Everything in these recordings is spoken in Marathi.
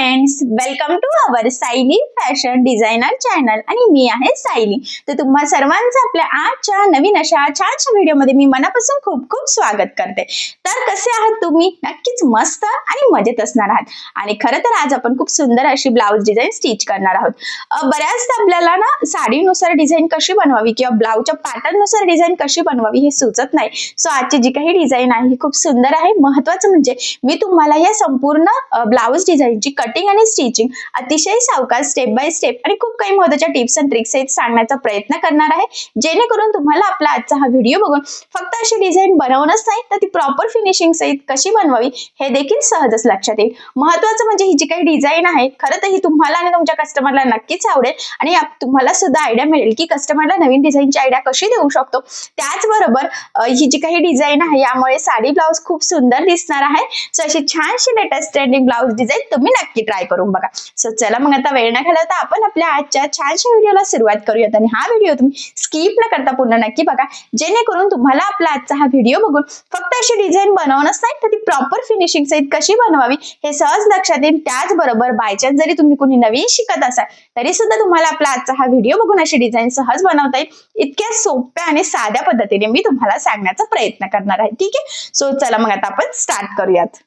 Friends, welcome to our Sayali fashion designer channel आणि मी आहे सायली. तर तुम्हा सर्वांचं आपल्या आजच्या नवीन अशा छानशा व्हिडिओमध्ये मी मनापासून खूप खूप स्वागत करते. तर कसे आहात तुम्ही? नक्कीच मस्त आणि मजेत असणार आहात. आणि खरं तर आज आपण खूप सुंदर अशी ब्लाउज डिझाईन स्टिच करणार आहोत. बऱ्याचदा आपल्याला ना साडीनुसार डिझाईन कशी बनवावी किंवा ब्लाउजच्या पॅटर्ननुसार डिझाईन कशी बनवावी हे सुचत नाही. सो आजची जी काही डिझाईन आहे ही खूप सुंदर आहे. महत्त्वाचं म्हणजे मी तुम्हाला या संपूर्ण ब्लाउज डिझाईनची कटिंग आणि स्टिचिंग अतिशय सावकाश स्टेप बाय स्टेप आणि खूप काही महत्त्वाच्या टिप्स अँड ट्रिक्स सहित सांगण्याचा प्रयत्न करणार आहे, जेणेकरून तुम्हाला आपला आजचा हा व्हिडिओ बघून फक्त अशी डिझाईन बनवणंच नाही तर ती प्रॉपर फिनिशिंग सहित कशी बनवावी हे देखील सहजच लक्षात येईल. महत्त्वाचं म्हणजे ही जी काही डिझाईन आहे खरं तर ही तुम्हाला आणि तुमच्या कस्टमरला नक्कीच आवडेल आणि तुम्हाला सुद्धा आयडिया मिळेल की कस्टमरला नवीन डिझाईनची आयडिया कशी देऊ शकतो. त्याचबरोबर ही जी काही डिझाईन आहे यामुळे साडी ब्लाउज खूप सुंदर दिसणार आहे. सो अशी छानशी लेटेस्ट ट्रेंडिंग ब्लाउज डिझाईन तुम्ही नक्की ट्राय करून बघा. सो चला मग आता वेळ न घालवता आपण आपल्या आजच्या छानशा व्हिडिओला सुरुवात करूयात आणि हा व्हिडिओ तुम्ही स्किप न करता पूर्ण नक्की बघा, जेणेकरून तुम्हाला आपला आजचा हा व्हिडिओ बघून फक्त अशी डिझाईन बनवणंच नाही तर ती प्रॉपर फिनिशिंग सहित कशी बनवावी हे सहज लक्षात येईल. त्याचबरोबर बायचान्स जरी तुम्ही कोणी नवीन शिकत असाल तरी सुद्धा तुम्हाला आपला आजचा हा व्हिडिओ बघून अशी डिझाईन सहज बनवता येईल. इतक्या सोप्या आणि साध्या पद्धतीने मी तुम्हाला सांगण्याचा प्रयत्न करणार आहे. ठीक आहे, सो चला मग आता आपण स्टार्ट करूयात.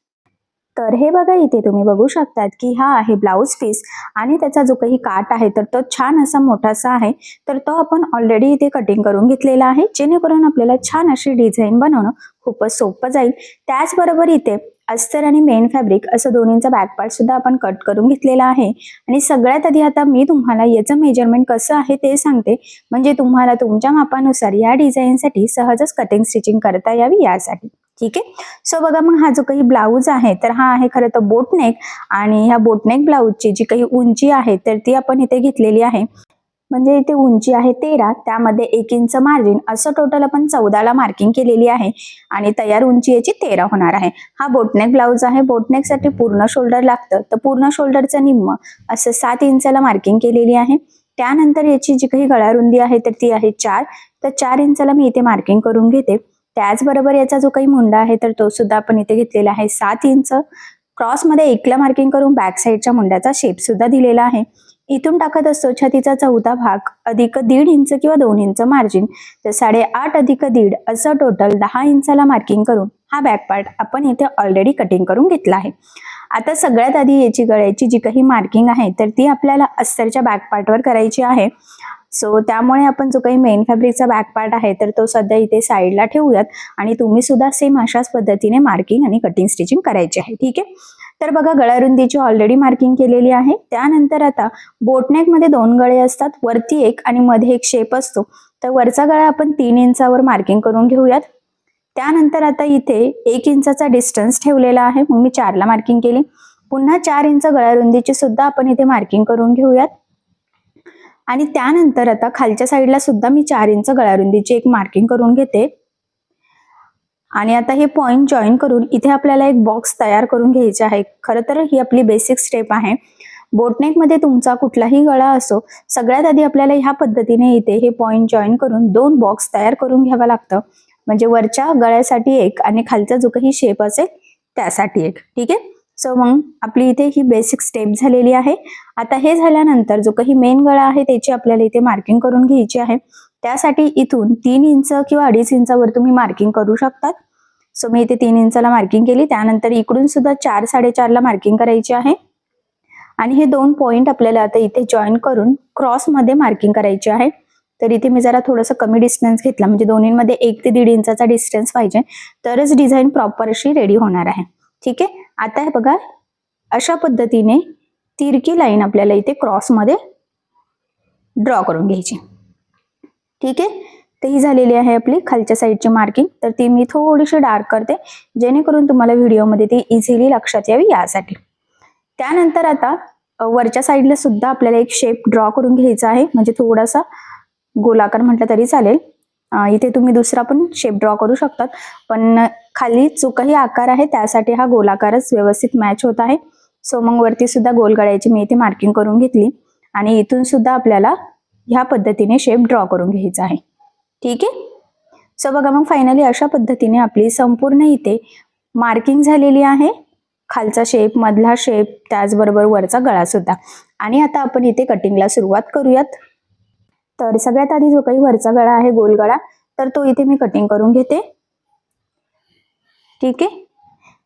तर हे बघा, इथे तुम्ही बघू शकतात की हा आहे ब्लाउज पीस आणि त्याचा जो काही काट आहे तर तो छान असा मोठासा आहे. तर तो आपण ऑलरेडी इथे कटिंग करून घेतलेला आहे, जेणेकरून आपल्याला छान अशी डिझाईन बनवणं खूपच सोपं जाईल. त्याचबरोबर इथे अस्तर आणि मेन फॅब्रिक असं दोन्हींचा बॅक पार्ट सुद्धा आपण कट करून घेतलेला आहे. आणि सगळ्यात आधी आता मी तुम्हाला याचं मेजरमेंट कसं आहे ते सांगते, म्हणजे तुम्हाला तुमच्या मापानुसार या डिझाईनसाठी सहजच कटिंग स्टिचिंग करता यावी यासाठी. ठीक आहे, सो बघा मग हा जो काही ब्लाऊज आहे तर हा आहे खरं तर बोटनेक आणि ह्या बोटनेक ब्लाऊजची जी काही उंची आहे तर ती आपण इथे घेतलेली आहे. म्हणजे इथे उंची आहे 13, त्यामध्ये 1 इंच मार्जिन, असं टोटल आपण 14ला मार्किंग केलेली आहे आणि तयार उंची याची 13 होणार आहे. हा बोटनेक ब्लाऊज आहे. बोटनेकसाठी पूर्ण शोल्डर लागतं, तर पूर्ण शोल्डरचं निम्म असं 7 इंचाला मार्किंग केलेली आहे. त्यानंतर याची जी काही गळारुंदी आहे तर ती आहे 4, तर 4 इंचाला मी इथे मार्किंग करून घेते. त्याचबरोबर याचा जो काही मुंडा आहे तर तो सुद्धा आपण इथे घेतलेला आहे 7 इंच. क्रॉसमध्ये 1ला मार्किंग करून बॅक साईडच्या मुंड्याचा शेप सुद्धा दिलेला आहे. इथून टाकत असतो छातीचा चौथा भाग अधिक 1.5 इंच किंवा 2 इंच मार्जिन, तर 8.5 अधिक 1.5 असं टोटल 10 इंचाला मार्किंग करून हा बॅक पार्ट आपण इथे ऑलरेडी कटिंग करून घेतला आहे. आता सगळ्यात आधी याची गळ्याची जी काही मार्किंग आहे तर ती आपल्याला अस्तरच्या बॅक पार्टवर करायची आहे. सो त्यामुळे आपण जो काही मेन फॅब्रिकचा बॅक पार्ट आहे तर तो सध्या इथे साईडला ठेवूयात आणि तुम्ही सुद्धा सेम अशाच पद्धतीने मार्किंग आणि कटिंग स्टिचिंग करायची आहे. ठीक आहे, तर बघा गळारुंदीची ऑलरेडी मार्किंग केलेली आहे. त्यानंतर आता बोटनेक मध्ये 2 गळे असतात, वरती एक आणि मध्ये एक शेप असतो, तर वरचा गळा आपण 3 इंचावर मार्किंग करून घेऊयात. त्यानंतर आता इथे 1 इंचाचा डिस्टन्स ठेवलेला आहे, मग मी 4ला मार्किंग केली. पुन्हा 4 इंच गळारुंदीची सुद्धा आपण इथे मार्किंग करून घेऊयात आणि त्यानंतर आता खालच्या साईडला सुद्धा मी 4 इंच गळारुंदीची एक मार्किंग करून घेते. आणि आता हे पॉइंट जॉईन करून इथे आपल्याला एक बॉक्स तयार करून घ्यायचा आहे. खरं तर ही आपली बेसिक स्टेप आहे. बोटनेक मध्ये तुमचा कुठलाही गळा असो, सगळ्यात आधी आपल्याला ह्या पद्धतीने इथे हे पॉइंट जॉईन करून 2 बॉक्स तयार करून घ्यावा लागतं, म्हणजे वरच्या गळ्यासाठी एक आणि खालचा जो काही शेप असेल त्यासाठी एक. ठीक आहे, सो मग आपली इथे ही बेसिक स्टेप झालेली आहे. आता हे झाल्यानंतर जो काही मेन गळा आहे त्याची आपल्याला इथे मार्किंग करून घ्यायची आहे. त्यासाठी इथून 3 इंच किंवा 2.5 इंचावर तुम्ही मार्किंग करू शकतात. सो मी इथे 3 इंचाला मार्किंग केली. त्यानंतर इकडून सुद्धा 4 साडेचारला मार्किंग करायची आहे आणि हे 2 पॉइंट आपल्याला आता इथे जॉईन करून क्रॉस मध्ये मार्किंग करायची आहे. तर इथे मी जरा थोडंसं कमी डिस्टन्स घेतला, म्हणजे दोन्हीमध्ये 1 ते 1.5 इंचाचा डिस्टन्स पाहिजे, तरच डिझाईन प्रॉपर अशी रेडी होणार आहे. ठीक आहे, आता हे बघा अशा पद्धतीने तिरकी लाईन आपल्याला इथे क्रॉसमध्ये ड्रॉ करून घ्यायची. ठीक आहे, तर ही झालेली आहे आपली खालच्या साईडची मार्किंग. तर ती मी थोडीशी डार्क करते, जेणेकरून तुम्हाला व्हिडिओमध्ये ती इझिली लक्षात यावी यासाठी. त्यानंतर आता वरच्या साईडला सुद्धा आपल्याला एक शेप ड्रॉ करून घ्यायचा आहे, म्हणजे थोडासा गोलाकार म्हटलं तरी चालेल. इथे तुम्ही दुसरा पण शेप ड्रॉ करू शकतात, पण खाली जो काही आकार आहे त्यासाठी हा गोलाकारच व्यवस्थित मॅच होत आहे. सो मग वरती सुद्धा गोल गळ्याची मी इथे मार्किंग करून घेतली आणि इथून सुद्धा आपल्याला ह्या पद्धतीने शेप ड्रॉ करून घ्यायचा आहे. ठीक आहे, सो बघा मग फायनली अशा पद्धतीने आपली संपूर्ण इथे मार्किंग झालेली आहे. खालचा शेप, मधला शेप, त्याचबरोबर वरचा गळा सुद्धा. आणि आता आपण इथे कटिंगला सुरुवात करूयात. तर सगळ्यात आधी जो काही वरचा गळा आहे, गोल गळा, तर तो इथे मी कटिंग करून घेते. ठीक आहे.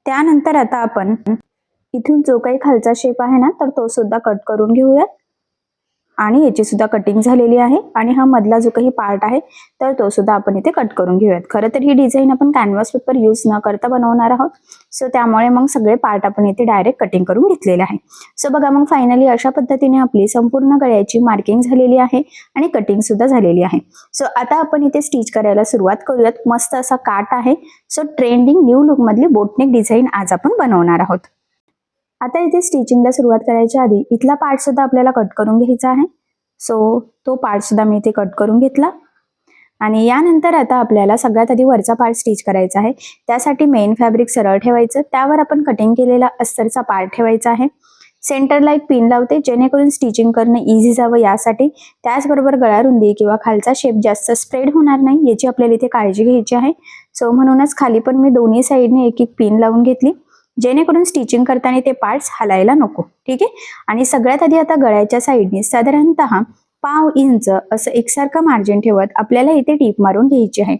त्यानंतर आता आपण इथून जो काही खालचा शेप आहे ना, तर तो सुद्धा कट करून घेऊयात. आणि याची सुद्धा कटिंग झालेली आहे. आणि हा मधला जो काही पार्ट आहे तर तो सुद्धा आपण इथे कट करून घेऊयात. खरं तर ही डिझाईन आपण कॅनव्हास पेपर यूज न करता बनवणार आहोत. सो त्यामुळे मग सगळे पार्ट आपण इथे डायरेक्ट कटिंग करून घेतलेले आहे. सो बघा, मग फायनली अशा पद्धतीने आपली संपूर्ण गळ्याची मार्किंग झालेली आहे आणि कटिंग सुद्धा झालेली आहे. सो आता आपण इथे स्टिच करायला सुरुवात करूयात. मस्त असा काट आहे. सो ट्रेंडिंग न्यू लुक मधली बोटनेक डिझाईन आज आपण बनवणार आहोत. आता इथे स्टिचिंगला सुरुवात करायच्या आधी इथला पार्ट सुद्धा आपल्याला कट करून घ्यायचा आहे. सो तो पार्ट सुद्धा मी इथे कट करून घेतला. आणि यानंतर आता आपल्याला सगळ्यात आधी वरचा पार्ट स्टिच करायचा आहे. त्यासाठी मेन फॅब्रिक सरळ ठेवायचं, त्यावर आपण कटिंग केलेला अस्तरचा पार्ट ठेवायचा आहे. सेंटरला एक पिन लावते जेणेकरून स्टिचिंग करणं इझी जावं यासाठी. त्याचबरोबर गळा रुंदी किंवा खालचा शेप जास्त स्प्रेड होणार नाही याची आपल्याला इथे काळजी घ्यायची आहे. सो म्हणूनच खाली पण मी दोन्ही साईडने एक एक पिन लावून घेतली जेणेकरून स्टिचिंग करताना ते पार्ट्स हलायला नको. ठीक आहे. आणि सगळ्यात आधी आता गळ्याच्या साईडने साधारणतः 1/2 इंच असं एकसारखं मार्जिन ठेवत आपल्याला इथे टीप मारून घ्यायची आहे.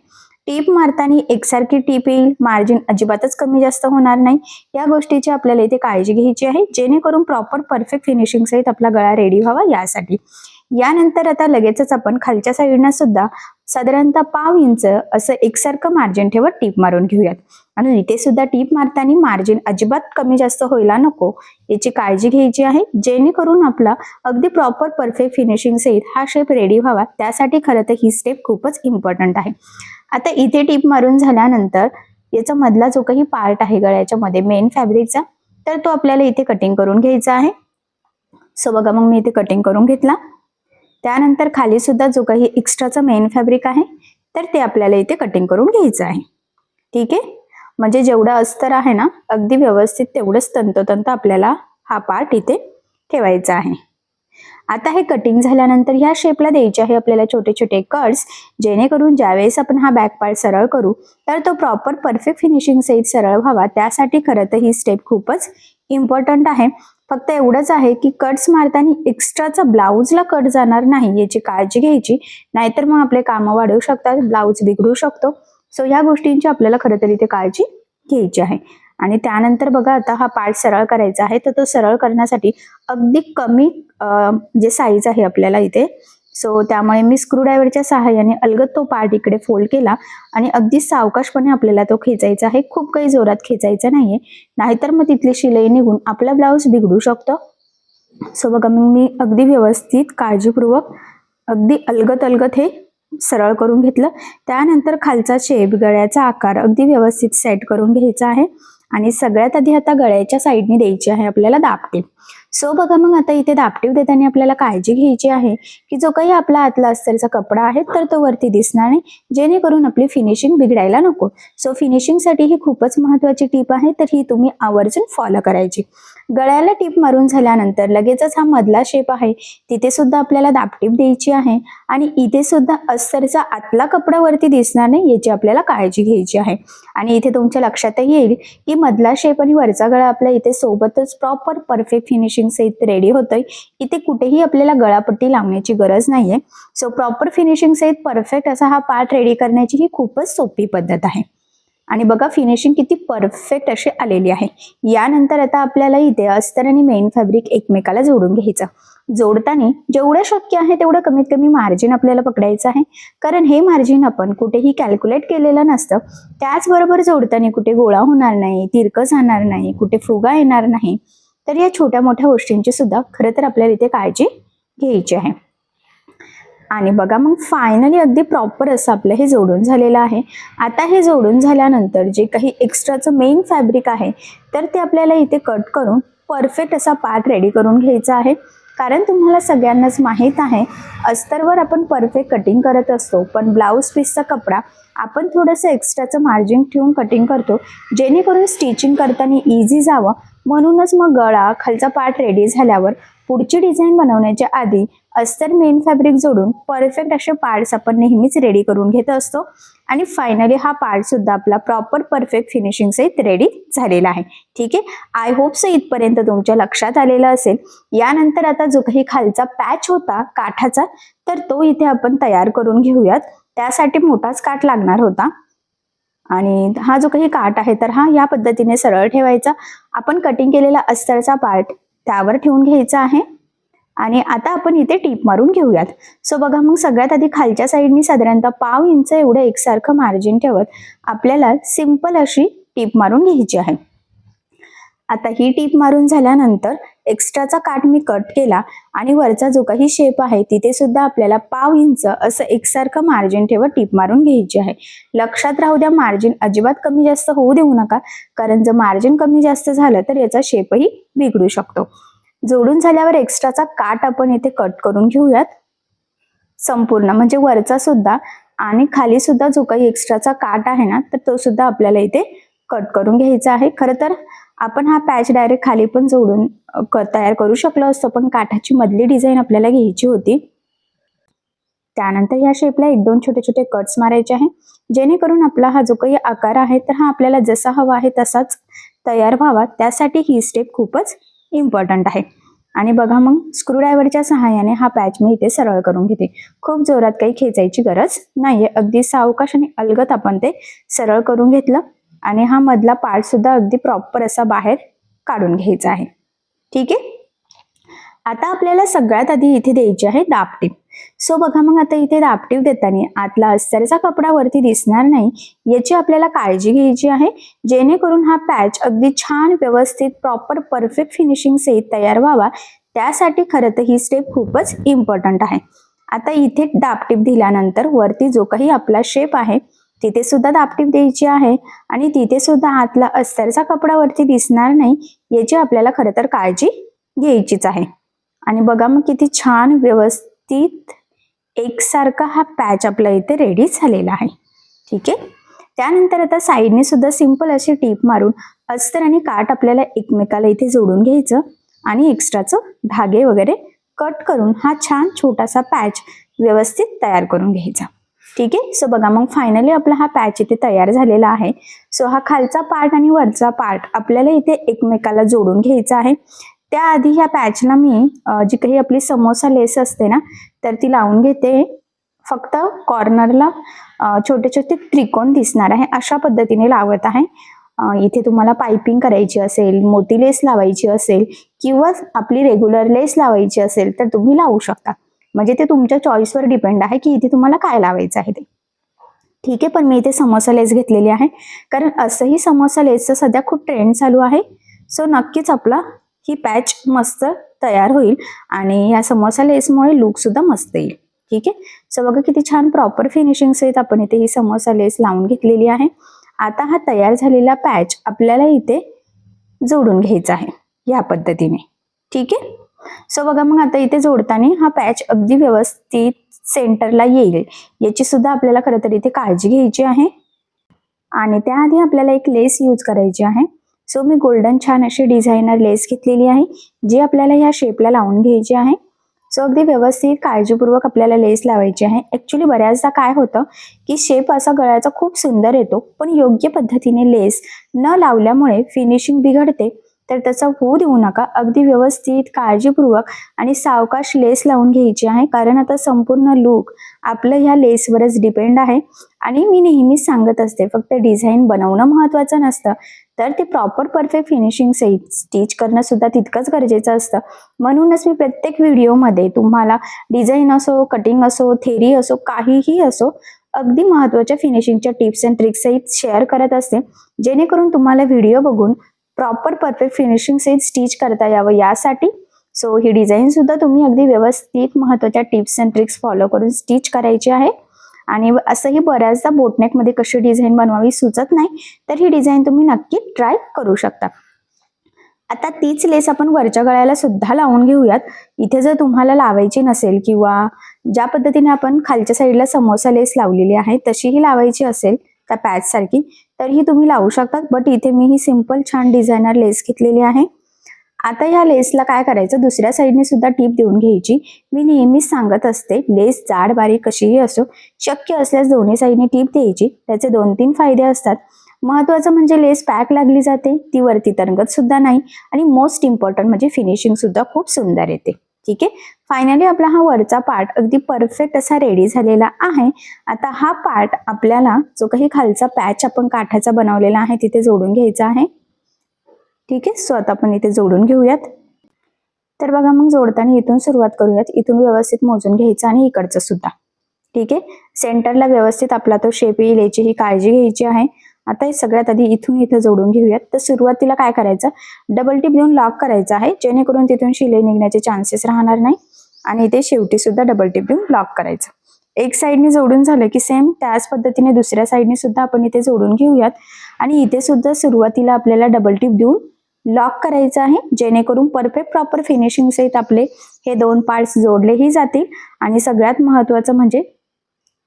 टीप मारताना एकसारखी टीप येईल, मार्जिन अजिबातच कमी जास्त होणार नाही. या गोष्टीची आपल्याला इथे काळजी घ्यायची आहे जेणेकरून प्रॉपर परफेक्ट फिनिशिंग सहित आपला गळा रेडी व्हावा यासाठी. यानंतर आता लगेचच आपण खालच्या साईडनं सुद्धा साधारणतः 1/2 इंच असं एकसारखं मार्जिन ठेवत टीप मारून घेऊयात. आणि इथे सुद्धा टीप मारताना मार्जिन अजिबात कमी जास्त व्हायला नको याची काळजी घ्यायची आहे जेणेकरून आपला अगदी प्रॉपर परफेक्ट फिनिशिंग सहित हा शेप रेडी व्हावा. त्यासाठी खरं तर ही स्टेप खूपच इम्पॉर्टंट आहे. आता इथे टीप मारून झाल्यानंतर याचा मधला जो काही पार्ट आहे गळ्याच्या मध्ये मेन फॅब्रिकचा, तर तो आपल्याला इथे कटिंग करून घ्यायचा आहे. सो बघा, मग मी इथे कटिंग करून घेतला. त्यानंतर खाली सुद्धा जो काही एक्स्ट्राचा मेन फॅब्रिक आहे तर ते आपल्याला इथे कटिंग करून घ्यायचं आहे. ठीक आहे. म्हणजे जेवढं अस्तर आहे ना, अगदी व्यवस्थित तेवढंच तंतोतंत आपल्याला हा पार्ट इथे ठेवायचा आहे. आता हे कटिंग झाल्यानंतर ह्या शेपला द्यायचे आहे आपल्याला छोटे छोटे कट्स जेणेकरून ज्यावेळेस आपण हा बॅक पार्ट सरळ करू तर तो प्रॉपर परफेक्ट फिनिशिंग सहित सरळ व्हावा. त्यासाठी खरं तर ही स्टेप खूपच इम्पॉर्टंट आहे. फक्त एवढंच आहे की कट्स मारताना एक्स्ट्राचा ब्लाऊजला कट जाणार नाही याची काळजी घ्यायची, नाहीतर मग आपले कामं वाढवू शकतात, ब्लाऊज बिघडू शकतो. सो या गोष्टींची आपल्याला खरं तर इथे काळजी घ्यायची आहे. आणि त्यानंतर बघा, आता हा पार्ट सरळ करायचा आहे तर तो सरळ करण्यासाठी अगदी कमी जे साईज आहे आपल्याला इथे, सो त्यामुळे मी स्क्रूड्रायव्हरच्या सहाय्याने अलगद तो पार्ट इकडे फोल्ड केला आणि अगदी सावकाशपणे आपल्याला तो खेचायचा आहे. खूप काही जोरात खेचायचा नाहीये, नाहीतर मग तिथली शिलाई निघून आपला ब्लाऊज बिघडू शकतो. सो बघा, मग मी अगदी व्यवस्थित काळजीपूर्वक अगदी अलगद हे सरळ करून घेतलं. त्यानंतर खालचा शेप, गळ्याचा आकार अगदी व्यवस्थित सेट करून घ्यायचा आहे. आणि सगळ्यात आधी आता गळ्याच्या साईडने द्यायची आहे आपल्याला दाबटीप. सो बघा, मग आता इथे दाबटीप देताना आपल्याला काळजी घ्यायची आहे की जो काही आपला आतला अस्तरचा कपडा आहे तर तो वरती दिसणार नाही जेणेकरून आपली फिनिशिंग बिघडायला नको. सो फिनिशिंगसाठी ही खूपच महत्वाची टीप आहे, तर ही तुम्ही आवर्जून फॉलो करायची. गळ्याला टीप मारून झाल्यानंतर लगेचच हा मधला शेप आहे तिथे सुद्धा आपल्याला दाबटीप द्यायची आहे. आणि इथे सुद्धा अस्तरचा आतला कपडा वरती दिसणार नाही याची आपल्याला काळजी घ्यायची आहे. आणि इथे तुमच्या लक्षातही येईल की मधला शेप आणि वरचा गळा आपल्या इथे सोबतच प्रॉपर परफेक्ट फिनिशिंग सहित रेडी होतोय. इथे कुठेही आपल्याला गळापट्टी लावण्याची गरज नाहीये. सो प्रॉपर फिनिशिंग सहित परफेक्ट असा हा पार्ट रेडी करण्याची ही खूपच सोपी पद्धत आहे. आणि बघा, फिनिशिंग किती परफेक्ट अशी आलेली आहे. यानंतर आता आपल्याला इथे अस्तर आणि मेन फॅब्रिक एकमेकाला जोडून घ्यायचं. जोडताना जेवढं शक्य आहे तेवढं कमीत कमी मार्जिन आपल्याला पकडायचं आहे, कारण हे मार्जिन आपण कुठेही कॅल्क्युलेट केलेलं नसतं. त्याचबरोबर जोडताना कुठे गोळा होणार नाही, तिरकं जाणार नाही, कुठे फुगा येणार नाही. तर या छोट्या मोठ्या गोष्टींची सुद्धा खरं तर आपल्याला इथे काळजी घ्यायची आहे. आणि बघा, मग फायनली अगदी प्रॉपर असं आपलं हे जोडून झालेलं आहे. आता हे जोडून झाल्यानंतर जे काही एक्स्ट्राचं मेन फॅब्रिक आहे तर ते आपल्याला इथे कट करून परफेक्ट असा पार्ट रेडी करून घ्यायचा आहे. कारण तुम्हाला सगळ्यांनाच माहीत आहे, अस्तरवर आपण परफेक्ट कटिंग करत असतो, पण ब्लाऊज पीसचा कपडा आपण थोडंसं एक्स्ट्राचं मार्जिन ठेवून कटिंग करतो जेणेकरून स्टिचिंग करताना इझी जावं. म्हणूनच मग गळा, खालचा पार्ट रेडी झाल्यावर पुढची डिझाईन बनवण्याच्या आधी अस्तर मेन फॅब्रिक जोडून परफेक्ट असे पार्ट्स आपण नेहमीच रेडी करून घेत असतो आणि फायनली हा पार्ट सुद्धा आपला प्रॉपर परफेक्ट फिनिशिंग सहित रेडी झालेला आहे. ठीक आहे, आय होप सो इथपर्यंत तुमच्या लक्षात आलेलं असेल. यानंतर आता जो काही खालचा पॅच होता काठाचा तर तो इथे आपण तयार करून घेऊयात. त्यासाठी मोठाच काठ लागणार होता आणि हा जो काही काठ आहे तर हा या पद्धतीने सरळ ठेवायचा. आपण कटिंग केलेला अस्तरचा पार्ट त्यावर ठेवून घ्यायचा आहे आणि आता आपण इथे टीप मारून घेऊयात. सो बघा, मग सगळ्यात आधी खालच्या साईडनी साधारणतः 1/2 इंच एवढं एकसारखं मार्जिन ठेवत आपल्याला सिंपल अशी टीप मारून घ्यायची आहे. आता ही टीप मारून झाल्यानंतर एक्स्ट्राचा काठ मी कट केला आणि वरचा जो काही शेप आहे तिथे सुद्धा आपल्याला 1/2 इंच असं एकसारखं मार्जिन ठेवत टीप मारून घ्यायची आहे. लक्षात राहू द्या, मार्जिन अजिबात कमी जास्त होऊ देऊ नका, कारण जर मार्जिन कमी जास्त झालं तर याचा शेपही बिघडू शकतो. जोडून झाल्यावर एक्स्ट्राचा काठ आपण इथे कट करून घेऊयात संपूर्ण, म्हणजे वरचा सुद्धा आणि खाली सुद्धा जो काही एक्स्ट्राचा काठ आहे ना तर तो सुद्धा आपल्याला इथे कट करून घ्यायचा आहे. खरं तर आपण हा पॅच डायरेक्ट खाली पण जोडून तयार करू शकलो असतो, पण काठाची मधली डिझाईन आपल्याला घ्यायची होती. त्यानंतर या शेपला 1-2 छोटे छोटे कट्स मारायचे आहे, जेणेकरून आपला हा जो काही आकार आहे तर हा आपल्याला जसा हवा आहे तसाच तयार व्हावा. त्यासाठी ही स्टेप खूपच इम्पॉर्टंट आहे. आणि बघा, मग स्क्रूड्रायव्हरच्या सहाय्याने हा पॅच मी इथे सरळ करून घेते. खूप जोरात काही खेचायची गरज नाहीये, अगदी सावकाश आणि अलगद आपण ते सरळ करून घेतलं आणि हा मधला पार्ट सुद्धा अगदी प्रॉपर असा बाहेर काढून घ्यायचा आहे. ठीक आहे, आता आपल्याला सगळ्यात आधी इथे द्यायची आहे दाबटीप. सो बघा, मग आता इथे दाबटीप देताना आतला अस्तरचा कपडा वरती दिसणार नाही याची आपल्याला काळजी घ्यायची आहे, जेणेकरून हा पॅच अगदी छान व्यवस्थित प्रॉपर परफेक्ट फिनिशिंग सहित तयार व्हावा. त्यासाठी खरं तर ही स्टेप खूपच इम्पॉर्टंट आहे. आता इथे दाबटीप दिल्यानंतर वरती जो काही आपला शेप आहे तिथे सुद्धा दाबटीप द्यायची आहे आणि तिथे सुद्धा आतला अस्तरचा कपडा वरती दिसणार नाही याची आपल्याला खरं तर काळजी घ्यायचीच आहे. आणि बघा, मग किती छान व्यवस्थित एकसारखा हा पॅच आपला इथे रेडी झालेला आहे. ठीक आहे, त्यानंतर आता साईडने सुद्धा सिंपल अशी टीप मारून अस्तर आणि काठ आपल्याला एकमेकाला इथे जोडून घ्यायचं आणि एक्स्ट्राचं धागे वगैरे कट करून हा छान छोटासा पॅच व्यवस्थित तयार करून घ्यायचा. ठीक आहे, सो बघा, मग फायनली आपला हा पॅच इथे तयार झालेला आहे. सो हा खालचा पार्ट आणि वरचा पार्ट आपल्याला इथे एकमेकाला जोडून घ्यायचा आहे. त्याआधी ह्या पॅचला मी जी काही आपली समोसा लेस असते ना तर ती लावून घेते. फक्त कॉर्नरला छोटे छोटे त्रिकोण दिसणार आहे अशा पद्धतीने लावत आहे. इथे तुम्हाला पाइपिंग करायची असेल, मोठी लेस लावायची असेल किंवा आपली रेग्युलर लेस लावायची असेल तर तुम्ही लावू शकता. म्हणजे ते तुमच्या चॉईसवर डिपेंड आहे की इथे तुम्हाला काय लावायचं आहे ते. ठीक आहे, पण मी इथे समोसा लेस घेतलेली आहे कारण असंही समोसा लेसचं सध्या खूप ट्रेंड चालू आहे. सो नक्कीच आपला ही पॅच मस्त तयार होईल आणि या समोसा लेसमुळे लुक सुद्धा मस्त येईल. ठीक आहे, सो बघा किती छान प्रॉपर फिनिशिंग सहित आपण इथे ही समोसा लेस लावून घेतलेली आहे. आता हा तयार झालेला पॅच आपल्याला इथे जोडून घ्यायचा आहे या पद्धतीने. ठीक आहे, सो बघा, मग आता इथे जोडताना हा पॅच अगदी व्यवस्थित सेंटरला येईल याची सुद्धा आपल्याला खरं तर इथे काळजी घ्यायची आहे. आणि त्याआधी आपल्याला एक लेस यूज करायची आहे. सो मी गोल्डन छान अशी डिझायनर लेस घेतलेली आहे जी आपल्याला ह्या शेपला लावून घ्यायची आहे. सो अगदी व्यवस्थित काळजीपूर्वक आपल्याला लेस लावायची आहे. ॲक्च्युली बऱ्याचदा काय होतं की शेप असा गळ्याचा खूप सुंदर येतो, पण योग्य पद्धतीने लेस न लावल्यामुळे फिनिशिंग बिघडते. तर त्याचा होऊ देऊ नका, अगदी व्यवस्थित काळजीपूर्वक आणि सावकाश लेस लावून घ्यायची आहे, कारण आता संपूर्ण लुक आपलं ह्या लेसवरच डिपेंड आहे. आणि मी नेहमीच सांगत असते, फक्त डिझाईन बनवणं महत्त्वाचं नसतं, तर ते प्रॉपर परफेक्ट फिनिशिंग सहित स्टिच करणं सुद्धा तितकंच गरजेचं असतं. म्हणूनच मी प्रत्येक व्हिडिओमध्ये तुम्हाला डिझाईन असो, कटिंग असो, थेरी असो, काहीही असो, अगदी महत्त्वाच्या फिनिशिंगच्या टिप्स अँड ट्रिक्स सहित शेअर करत असते, जेणेकरून तुम्हाला व्हिडिओ बघून प्रॉपर परफेक्ट फिनिशिंग सहित स्टिच करता यावं यासाठी. सो ही डिझाईन सुद्धा तुम्ही अगदी व्यवस्थित महत्त्वाच्या टिप्स अँड ट्रिक्स फॉलो करून स्टिच करायची आहे. आणि असंही बऱ्याचदा बोटनेकमध्ये कशी डिझाईन बनवावी सुचत नाही, तर ही डिझाईन तुम्ही नक्की ट्राय करू शकता. आता तीच लेस आपण वरच्या गळ्याला सुद्धा लावून घेऊयात. इथे जर तुम्हाला लावायची नसेल किंवा ज्या पद्धतीने आपण खालच्या साईडला समोसा लेस लावलेली आहे तशीही लावायची असेल त्या पॅच सारखी, तरीही तुम्ही लावू शकता. बट इथे मी ही सिंपल छान डिझायनर लेस घेतलेली आहे. आता ह्या लेसला काय करायचं, दुसऱ्या साईडने सुद्धा टीप देऊन घ्यायची. मी नेहमीच सांगत असते, लेस जाड बारीक कशीही असो, शक्य असल्यास दोन्ही साईडने टीप द्यायची. त्याचे 2-3 फायदे असतात. महत्वाचं म्हणजे लेस पॅक लागली जाते, ती वरती तरंगत सुद्धा नाही आणि मोस्ट इम्पॉर्टंट म्हणजे फिनिशिंग सुद्धा खूप सुंदर येते. ठीक आहे, फायनली आपला हा वरचा पार्ट अगदी परफेक्ट असा रेडी झालेला आहे. आता हा पार्ट आपल्याला जो काही खालचा पॅच आपण काठाचा बनवलेला आहे तिथे जोडून घ्यायचा आहे. ठीक आहे, सो आता आपण इथे जोडून घेऊयात. तर बघा, मग जोडताना इथून सुरुवात करूयात. इथून व्यवस्थित मोजून घ्यायचं आणि इकडचं सुद्धा. ठीक आहे, सेंटरला व्यवस्थित आपला तो शेप येईल याची ही काळजी घ्यायची आहे. आता हे सगळ्यात आधी इथून इथं जोडून घेऊयात. तर सुरुवातीला काय करायचं, डबल टिप देऊन लॉक करायचं आहे, जेणेकरून तिथून शिलाई निघण्याचे चान्सेस राहणार नाही. आणि इथे शेवटी सुद्धा डबल टिप देऊन लॉक करायचं. एक साईडने जोडून झालं की सेम त्याच पद्धतीने दुसऱ्या साईडने सुद्धा आपण इथे जोडून घेऊयात. आणि इथे सुद्धा सुरुवातीला आपल्याला डबल टिप देऊन लॉक करायचं आहे, जेणेकरून परफेक्ट प्रॉपर फिनिशिंग सहित आपले हे 2 पार्ट्स जोडलेही जातील. आणि सगळ्यात महत्वाचं म्हणजे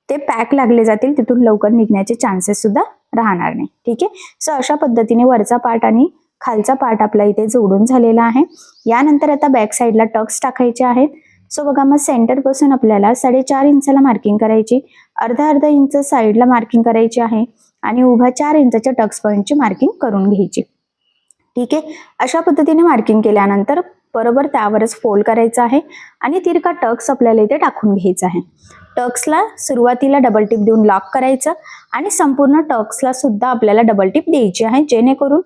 ते पॅक लागले जातील, तिथून लवकर निघण्याचे चान्सेस सुद्धा राहणार नाही. ठीक आहे, सो अशा पद्धतीने वरचा पार्ट आणि खालचा पार्ट आपला इथे जोडून झालेला आहे. यानंतर आता बॅक साईडला टक्स टाकायचे आहेत. सो बघा, मग सेंटर पासून आपल्याला 4.5 इंचाला मार्किंग करायची, अर्धा इंच साईडला मार्किंग करायची आहे आणि उभ्या 4 इंचाच्या टक्स पॉईंटची मार्किंग करून घ्यायची. ठीक आहे, अशा पद्धतीने मार्किंग केल्यानंतर बरोबर त्यावरच फोल्ड करायचं आहे आणि तिरका टक्स आपल्याला इथे टाकून घ्यायचा आहे. टक्सला सुरुवातीला डबल टिप देऊन लॉक करायचं आणि संपूर्ण टक्सला सुद्धा आपल्याला डबल टिप द्यायची आहे, जेणेकरून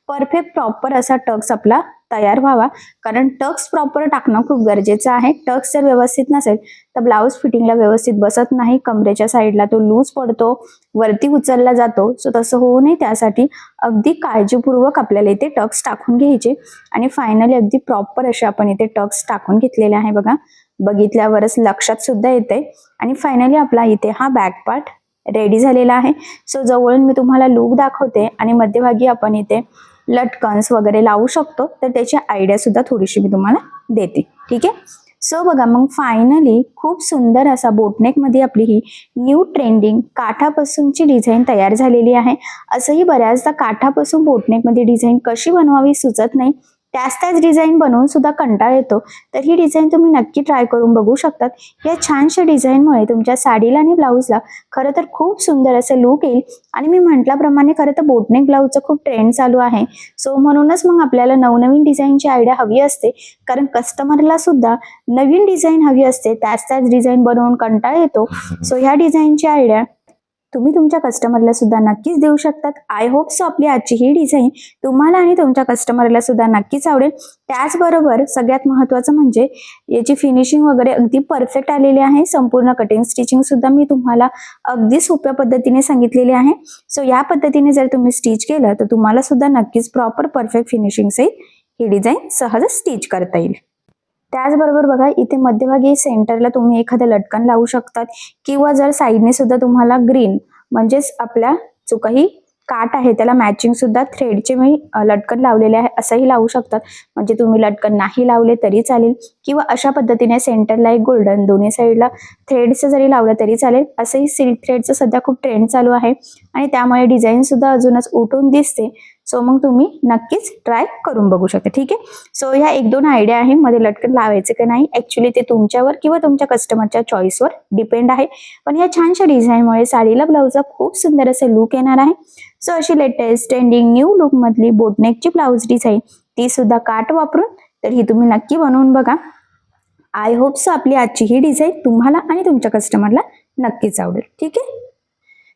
परफेक्ट प्रॉपर असा टक्स आपला तयार व्हावा. कारण टक्स प्रॉपर टाकणं खूप गरजेचं आहे. टक्स जर व्यवस्थित नसेल तर ब्लाऊज फिटिंगला व्यवस्थित बसत नाही, कमरेच्या साईडला तो लूज पडतो, वरती उचलला जातो. सो तसं होऊ नये त्यासाठी अगदी काळजीपूर्वक आपल्याला इथे टक्स टाकून घ्यायचे. आणि फायनली अगदी प्रॉपर असे आपण इथे टक्स टाकून घेतलेले आहे. बघा, बघितल्यावरच लक्षात सुद्धा येते. आणि फायनली आपला इथे हा बॅक पार्ट रेडी झालेला आहे. सो जवळून मी तुम्हाला लूक दाखवते आणि मध्यभागी आपण इथे लटकन्स वगैरे लावू शकतो, तर त्याची आयडिया सुद्धा थोडीशी मी तुम्हाला देते. ठीक आहे, सो बघा, मग फायनली खूप सुंदर असा बोटनेक मध्ये आपली ही न्यू ट्रेंडिंग काठापासूनची डिझाईन तयार झालेली आहे. असंही बऱ्याचदा काठापासून बोटनेक मध्ये डिझाईन कशी बनवावी सुचत नाही, त्याच डिझाईन बनवून सुद्धा कंटाळ येतो. तर ही डिझाईन तुम्ही नक्की ट्राय करून बघू शकतात. या छानशा डिझाईनमुळे तुमच्या साडीला आणि ब्लाऊजला खरं तर खूप सुंदर असं लुक येईल. आणि मी म्हटल्याप्रमाणे खरं तर बोटनेक ब्लाऊजचा खूप ट्रेंड चालू आहे. सो म्हणूनच मग आपल्याला नवनवीन डिझाईनची आयडिया हवी असते, कारण कस्टमरला सुद्धा नवीन डिझाईन हवी असते. त्याच डिझाईन बनवून कंटाळ येतो. सो ह्या डिझाईनची आयडिया तुम्ही तुमच्या कस्टमरला सुद्धा नक्कीच देऊ शकतात. आय होप सो आपली आजची ही डिझाईन तुम्हाला आणि तुमच्या कस्टमरला सुद्धा नक्कीच आवडेल. त्याचबरोबर सगळ्यात महत्त्वाचं म्हणजे याची फिनिशिंग वगैरे अगदी परफेक्ट आलेली आहे. संपूर्ण कटिंग स्टिचिंग सुद्धा मी तुम्हाला अगदी सोप्या पद्धतीने सांगितलेली आहे. सो या पद्धतीने जर तुम्ही स्टिच केलं तर तुम्हाला सुद्धा नक्कीच प्रॉपर परफेक्ट फिनिशिंग सहित ही डिझाईन सहज स्टिच करता येईल. त्याचबरोबर बघा, इथे मध्यभागी सेंटरला तुम्ही एखादं लटकन लावू शकतात, किंवा जर साईडने सुद्धा तुम्हाला ग्रीन म्हणजेच आपल्या जो काही काठ आहे त्याला मॅचिंग सुद्धा थ्रेडचे मी लटकन लावलेले आहे असंही लावू शकतात. म्हणजे तुम्ही लटकन नाही लावले तरी चालेल, किंवा अशा पद्धतीने सेंटरला एक गोल्डन, दोन्ही साईडला थ्रेडचं जरी लावलं तरी चालेल. असंही सिल्क थ्रेडचं सध्या खूप ट्रेंड चालू आहे आणि त्यामुळे डिझाईन सुद्धा अजूनच उठून दिसते. सो मग तुम्ही नक्कीच ट्राय करून बघू शकता. ठीक आहे, सो ह्या 1-2 आयडिया आहे. मध्ये लटकन लावायचे की नाही ऍक्च्युली ते तुमच्यावर किंवा तुमच्या कस्टमरच्या चॉईसवर डिपेंड आहे. पण या छानशा डिझाईनमुळे साडीला ब्लाऊजचा खूप सुंदर असं लुक येणार आहे. सो अशी लेटेस्ट ट्रेंडिंग न्यू लुक मधली बोटनेकची ब्लाऊज डिझाईन, ती सुद्धा काठ वापरून, तर ही तुम्ही नक्की बनवून बघा. आय होप सो आपली आजची ही डिझाईन तुम्हाला आणि तुमच्या कस्टमरला नक्कीच आवडेल. ठीक आहे,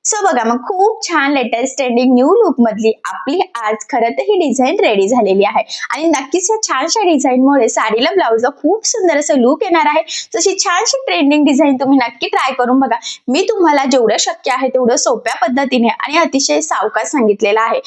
सो बघा, मग खूप छान लेटेस्ट ट्रेंडिंग न्यू लुक मधली आपली आज खरं तर ही डिझाईन रेडी झालेली आहे. आणि नक्कीच या छानशा डिझाईनमुळे साडीला ब्लाऊजला खूप सुंदर असं लुक येणार आहे. तशी छानशी ट्रेंडिंग डिझाईन तुम्ही नक्की ट्राय करून बघा. मी तुम्हाला जेवढं शक्य आहे तेवढं सोप्या पद्धतीने आणि अतिशय सावकाश सांगितलेलं आहे.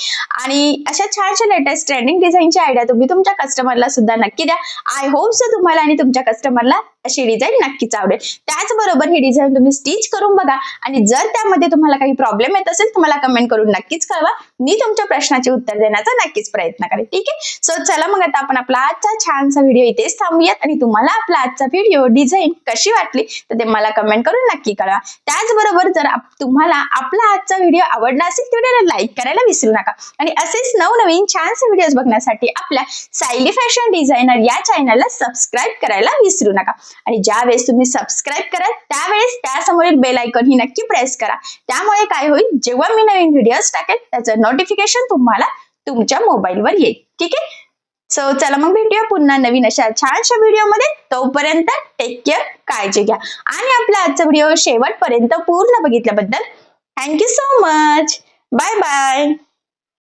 आणि अशा छानशा लेटेस्ट ट्रेंडिंग डिझाईनची आयडिया तुम्ही तुमच्या कस्टमरला सुद्धा नक्की द्या. आय होप सो तुम्हाला आणि तुमच्या कस्टमरला अशी डिझाईन नक्कीच आवडेल. त्याचबरोबर ही डिझाईन तुम्ही स्टिच करून बघा आणि जर त्यामध्ये तुम्हाला काही प्रॉब्लेम येत असेल तर मला कमेंट करून नक्कीच कळवा. मी तुमच्या प्रश्नाचे उत्तर देण्याचा नक्कीच प्रयत्न करेन. ठीक आहे. सो चला मग आता आपण आपला आजचा छानसा व्हिडिओ इथेच थांबूयात आणि तुम्हाला आपला आजचा व्हिडिओ डिझाईन कशी वाटली तर ते मला कमेंट करून नक्की कळवा. त्याचबरोबर जर तुम्हाला आपला आजचा व्हिडिओ आवडला असेल तर व्हिडिओला लाईक करायला विसरू नका आणि असेच नवनवीन छानसे व्हिडिओज बघण्यासाठी आपल्या सायली फॅशन डिझायनर या चॅनलला सबस्क्राईब करायला विसरू नका. आणि ज्यावेळेस तुम्ही सबस्क्राईब कराल त्यावेळेस त्यासमोरील बेल आयकॉन ही नक्की प्रेस करा. त्यामुळे काय होईल, जेव्हा मी नवीन व्हिडिओज टाकेल त्याचं नोटिफिकेशन तुम्हाला तुमच्या मोबाईलवर येईल. ठीक आहे. सो चला मग भेटूया पुन्हा नवीन अशा छानशा व्हिडिओमध्ये. तोपर्यंत टेक केअर, काळजी घ्या आणि आपला आजचा व्हिडिओ शेवटपर्यंत पूर्ण बघितल्याबद्दल thank you so much. Bye bye.